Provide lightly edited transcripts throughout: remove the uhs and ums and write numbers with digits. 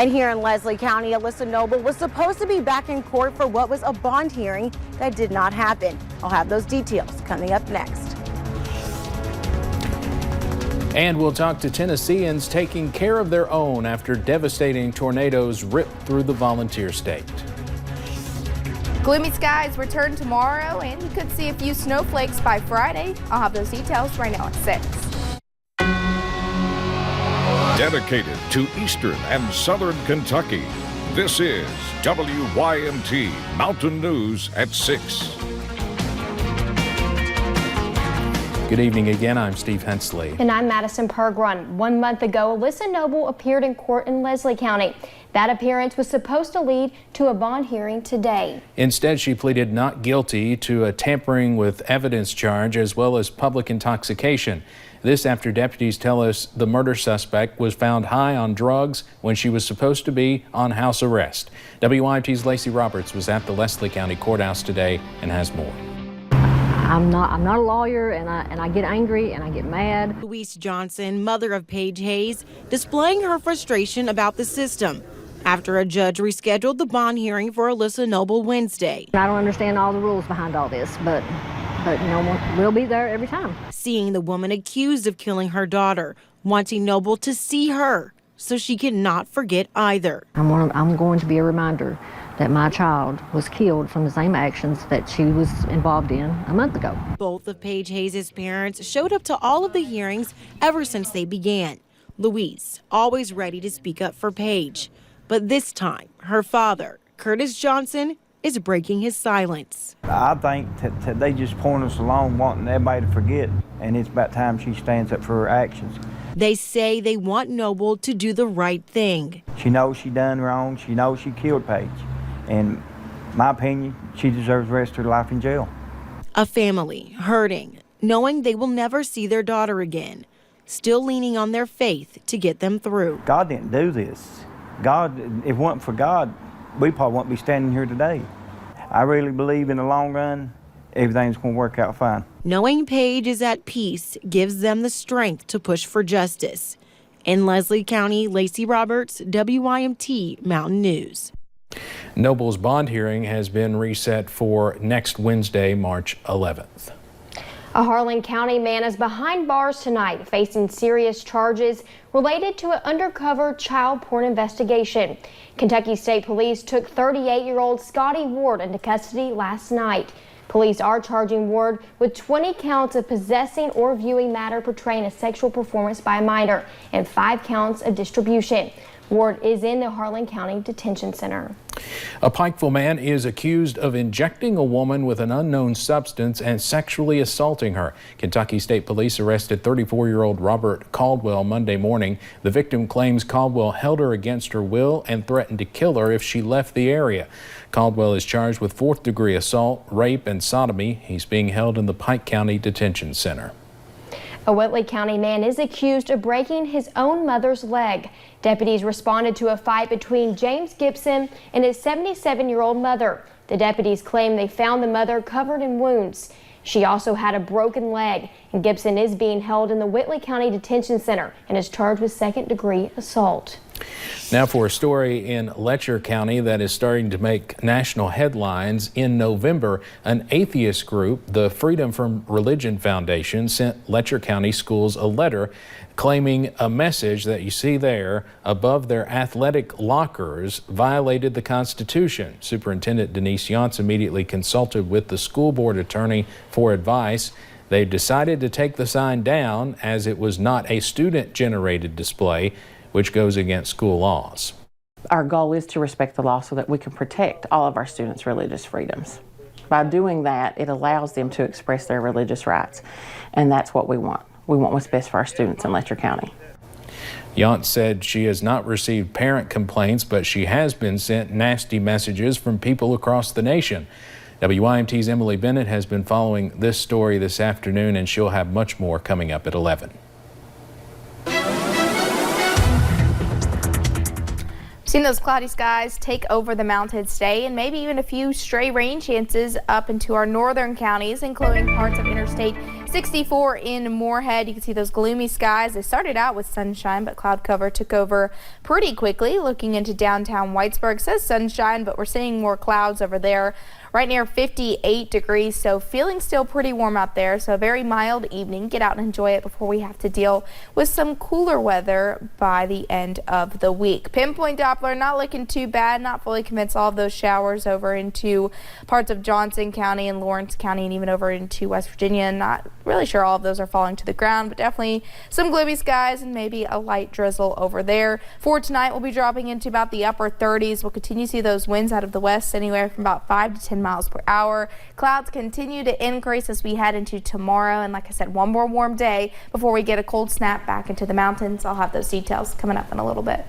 And here in Leslie County, Alyssa Noble was supposed to be back in court for what was a bond hearing that did not happen. I'll have those details coming up next. And we'll talk to Tennesseans taking care of their own after devastating tornadoes ripped through the volunteer state. Gloomy skies return tomorrow, and you could see a few snowflakes by Friday. I'll have those details right now at 6. Dedicated to Eastern and Southern Kentucky, this is WYMT Mountain News at 6. Good evening again. I'm Steve Hensley. And I'm Madison Pergrun. 1 month ago, Alyssa Noble appeared in court in Leslie County. That appearance was supposed to lead to a bond hearing today. Instead, she pleaded not guilty to a tampering with evidence charge as well as public intoxication. This after deputies tell us the murder suspect was found high on drugs when she was supposed to be on house arrest. WYMT's Lacey Roberts was at the Leslie County Courthouse today and has more. I'm not a lawyer, and I get angry and I get mad. Louise Johnson, mother of Paige Hayes, displaying her frustration about the system after a judge rescheduled the bond hearing for Alyssa Noble Wednesday. I don't understand all the rules behind all this, but no one will be there every time. Seeing the woman accused of killing her daughter, wanting Noble to see her so she cannot forget either. I'm going to be a reminder that my child was killed from the same actions that she was involved in a month ago. Both of Paige Hayes' parents showed up to all of the hearings ever since they began. Louise, always ready to speak up for Paige. But this time, her father, Curtis Johnson, is breaking his silence. I think that they just point us along wanting everybody to forget, and it's about time she stands up for her actions. They say they want Noble to do the right thing. She knows she done wrong. She knows she killed Paige. In my opinion, she deserves the rest of her life in jail. A family hurting, knowing they will never see their daughter again, still leaning on their faith to get them through. God didn't do this. God, if it wasn't for God, we probably wouldn't be standing here today. I really believe in the long run, everything's going to work out fine. Knowing Paige is at peace gives them the strength to push for justice. In Leslie County, Lacey Roberts, WYMT Mountain News. Noble's bond hearing has been reset for next Wednesday, March 11th. A Harlan County man is behind bars tonight facing serious charges related to an undercover child porn investigation. Kentucky State Police took 38-year-old Scotty Ward into custody last night. Police are charging Ward with 20 counts of possessing or viewing matter portraying a sexual performance by a minor and 5 counts of distribution. Ward is in the Harlan County Detention Center. A Pikeville man is accused of injecting a woman with an unknown substance and sexually assaulting her. Kentucky State Police arrested 34-year-old Robert Caldwell Monday morning. The victim claims Caldwell held her against her will and threatened to kill her if she left the area. Caldwell is charged with 4th-degree assault, rape, and sodomy. He's being held in the Pike County Detention Center. A Whitley County man is accused of breaking his own mother's leg. Deputies responded to a fight between James Gibson and his 77-year-old mother. The deputies claim they found the mother covered in wounds. She also had a broken leg, and Gibson is being held in the Whitley County Detention Center and is charged with 2nd-degree assault. Now for a story in Letcher County that is starting to make national headlines. In November, an atheist group, the Freedom from Religion Foundation, sent Letcher County schools a letter claiming a message that you see there above their athletic lockers violated the Constitution. Superintendent Denise Yantz immediately consulted with the school board attorney for advice. They decided to take the sign down as it was not a student-generated display, which goes against school laws. Our goal is to respect the law so that we can protect all of our students' religious freedoms. By doing that, it allows them to express their religious rights, and that's what we want. We want what's best for our students in Letcher County. Yantz said she has not received parent complaints, but she has been sent nasty messages from people across the nation. WYMT's Emily Bennett has been following this story this afternoon, and she'll have much more coming up at 11. Seen those cloudy skies take over the mountains today, and maybe even a few stray rain chances up into our northern counties, including parts of Interstate 64 in Moorhead. You can see those gloomy skies. They started out with sunshine, but cloud cover took over pretty quickly. Looking into downtown Whitesburg, says sunshine, but we're seeing more clouds over there. Right near 58 degrees, so feeling still pretty warm out there. So a very mild evening. Get out and enjoy it before we have to deal with some cooler weather by the end of the week. Pinpoint Doppler not looking too bad. Not fully convinced all of those showers over into parts of Johnson County and Lawrence County and even over into West Virginia. Not really sure all of those are falling to the ground, but definitely some gloomy skies and maybe a light drizzle over there. For tonight, we'll be dropping into about the upper 30s. We'll continue to see those winds out of the west anywhere from about 5 to 10 miles per hour. Clouds continue to increase as we head into tomorrow, and like I said, one more warm day before we get a cold snap back into the mountains. I'll have those details coming up in a little bit.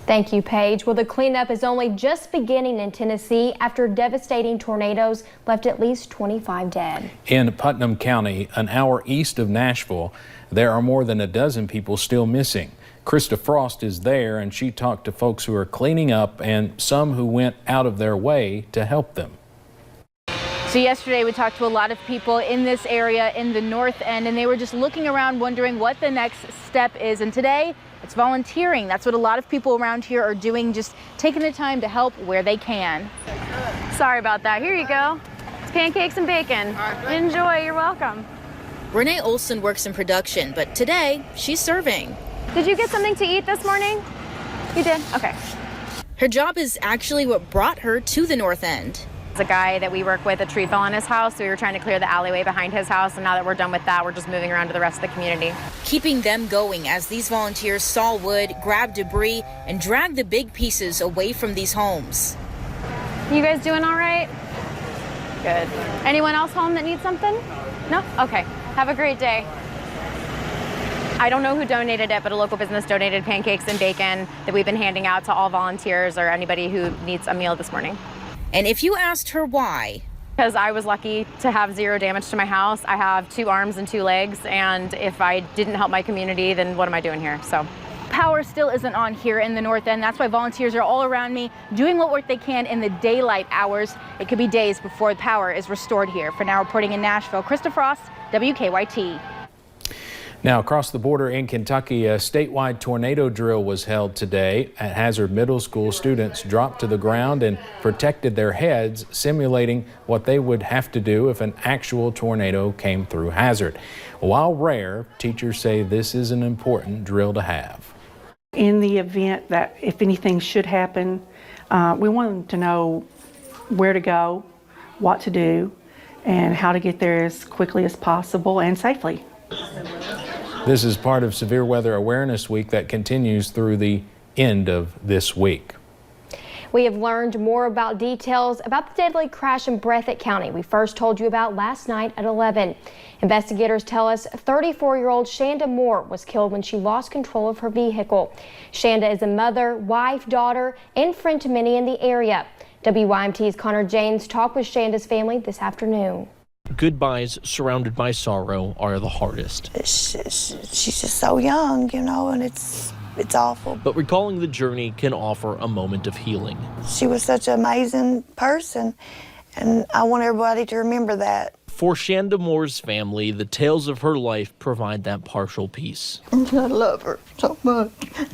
Thank you, Paige. Well, the cleanup is only just beginning in Tennessee after devastating tornadoes left at least 25 dead. In Putnam County, an hour east of Nashville, there are more than a dozen people still missing. Krista Frost is there, and she talked to folks who are cleaning up and some who went out of their way to help them. So yesterday we talked to a lot of people in this area in the North End, and they were just looking around wondering what the next step is. And today it's volunteering. That's what a lot of people around here are doing, just taking the time to help where they can. Sorry about that. Here you go. It's pancakes and bacon. Enjoy. You're welcome. Renee Olson works in production, but today she's serving. Did you get something to eat this morning? You did? Okay. Her job is actually what brought her to the North End. A guy that we work with, a tree fell on his house, so we were trying to clear the alleyway behind his house, and now that we're done with that, we're just moving around to the rest of the community. Keeping them going as these volunteers saw wood, grabbed debris, and dragged the big pieces away from these homes. You guys doing all right? Good. Anyone else home that needs something? No? Okay. Have a great day. I don't know who donated it, but a local business donated pancakes and bacon that we've been handing out to all volunteers or anybody who needs a meal this morning. And if you asked her why? Because I was lucky to have zero damage to my house. I have 2 arms and 2 legs, and if I didn't help my community, then what am I doing here? So Power still isn't on here in the North End. That's why volunteers are all around me doing what work they can in the daylight hours. It could be days before the power is restored here. For now, reporting in Nashville, Krista Frost, WKYT. Now, across the border in Kentucky, a statewide tornado drill was held today. At Hazard Middle School, students dropped to the ground and protected their heads, simulating what they would have to do if an actual tornado came through Hazard. While rare, teachers say this is an important drill to have. In the event that if anything should happen, we want them to know where to go, what to do, and how to get there as quickly as possible and safely. This is part of Severe Weather Awareness Week that continues through the end of this week. We have learned more about details about the deadly crash in Breathitt County we first told you about last night at 11. Investigators tell us 34-year-old Shanda Moore was killed when she lost control of her vehicle. Shanda is a mother, wife, daughter, and friend to many in the area. WYMT's Connor James talked with Shanda's family this afternoon. Goodbyes surrounded by sorrow are the hardest. She's just so young, you know, and it's awful. But recalling the journey can offer a moment of healing. She was such an amazing person, and I want everybody to remember that. For Shanda Moore's family, the tales of her life provide that partial peace. I love her so much.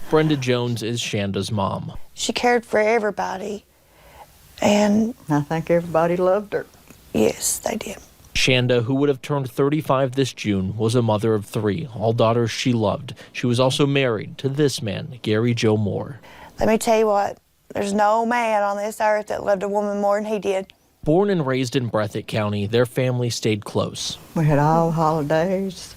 Brenda Jones is Shanda's mom. She cared for everybody, and I think everybody loved her. Yes, they did. Shanda, who would have turned 35 this June, was a mother of 3, all daughters she loved. She was also married to this man, Gary Joe Moore. Let me tell you what, there's no man on this earth that loved a woman more than he did. Born and raised in Breathitt County, their family stayed close. We had all holidays,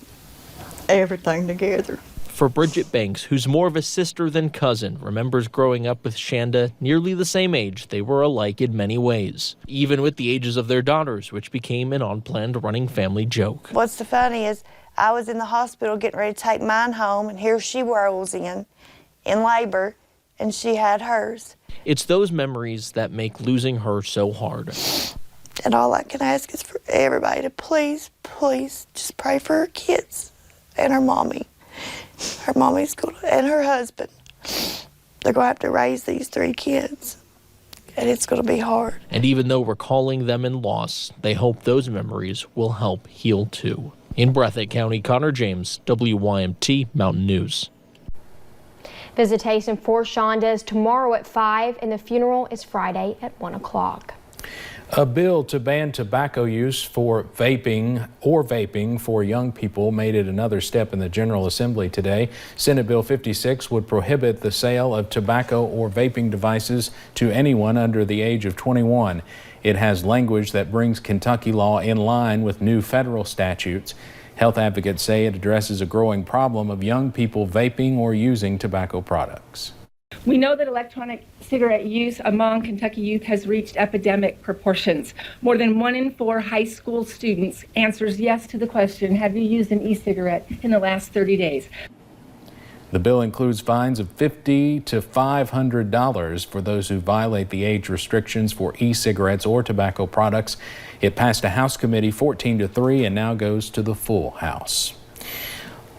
everything together. For Bridget Banks, who's more of a sister than cousin, remembers growing up with Shanda, nearly the same age. They were alike in many ways, even with the ages of their daughters, which became an unplanned running family joke. What's the funny is I was in the hospital getting ready to take mine home, and here she rolls in labor, and she had hers. It's those memories that make losing her so hard. And all I can ask is for everybody to please, please just pray for her kids and her mommy. Her mommy's going to, and her husband. They're going to have to raise these 3 kids. and it's going to be hard. And even though recalling them in loss, they hope those memories will help heal too. In Breathitt County, Connor James, WYMT Mountain News. Visitation for Shanda is tomorrow at 5, and the funeral is Friday at 1 o'clock. A bill to ban tobacco use for vaping for young people made it another step in the General Assembly today. Senate Bill 56 would prohibit the sale of tobacco or vaping devices to anyone under the age of 21. It has language that brings Kentucky law in line with new federal statutes. Health advocates say it addresses a growing problem of young people vaping or using tobacco products. We know that electronic cigarette use among Kentucky youth has reached epidemic proportions. More than 1 in 4 high school students answers yes to the question, have you used an e-cigarette in the last 30 days? The bill includes fines of $50 to $500 for those who violate the age restrictions for e-cigarettes or tobacco products. It passed a House committee 14-3 and now goes to the full House.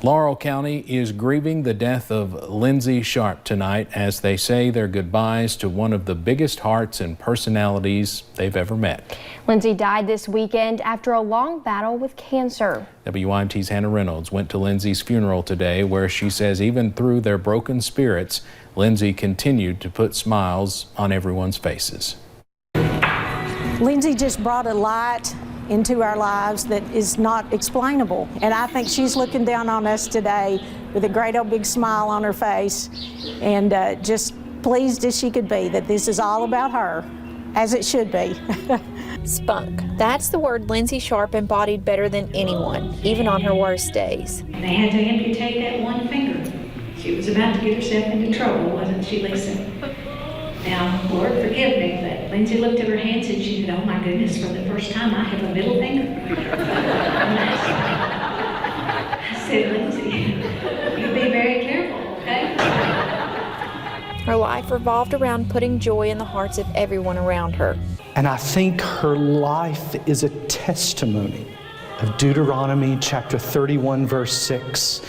Laurel County is grieving the death of Lyndsey Sharp tonight as they say their goodbyes to one of the biggest hearts and personalities they've ever met. Lyndsey died this weekend after a long battle with cancer. WYMT's Hannah Reynolds went to Lyndsey's funeral today, where she says even through their broken spirits, Lyndsey continued to put smiles on everyone's faces. Lyndsey just brought a light into our lives that is not explainable. And I think she's looking down on us today with a great old big smile on her face and just pleased as she could be that this is all about her, as it should be. Spunk. That's the word Lyndsey Sharp embodied better than anyone, even on her worst days. They had to amputate that one finger. She was about to get herself into trouble, wasn't she, Lisa? Now, Lord, forgive me, but Lyndsey looked at her hands and she said, oh my goodness, for the first time I have a middle finger. I said, Lyndsey, you be very careful, okay? Her life revolved around putting joy in the hearts of everyone around her. And I think her life is a testimony of Deuteronomy chapter 31, verse 6.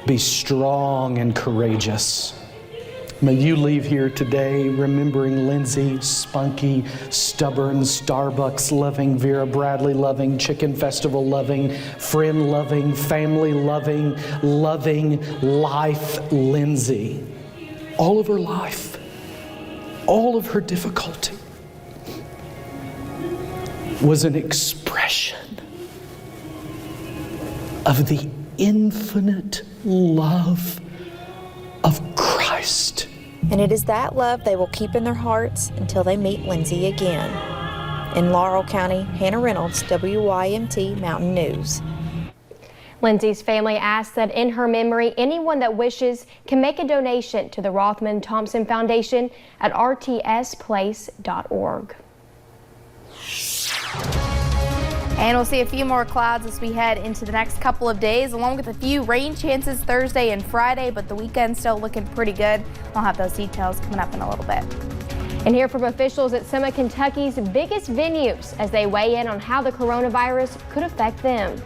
Be strong and courageous. May you leave here today remembering Lyndsey, spunky, stubborn, Starbucks loving, Vera Bradley loving, Chicken Festival loving, friend loving, family loving, loving life Lyndsey. All of her life, all of her difficulty was an expression of the infinite love of Christ. And it is that love they will keep in their hearts until they meet Lyndsey again. In Laurel County, Hannah Reynolds, WYMT Mountain News. Lyndsey's family asks that in her memory, anyone that wishes can make a donation to the Rothman Thompson Foundation at rtsplace.org. And we'll see a few more clouds as we head into the next couple of days, along with a few rain chances Thursday and Friday, but the weekend's still looking pretty good. We'll have those details coming up in a little bit. And hear from officials at some of Kentucky's biggest venues as they weigh in on how the coronavirus could affect them.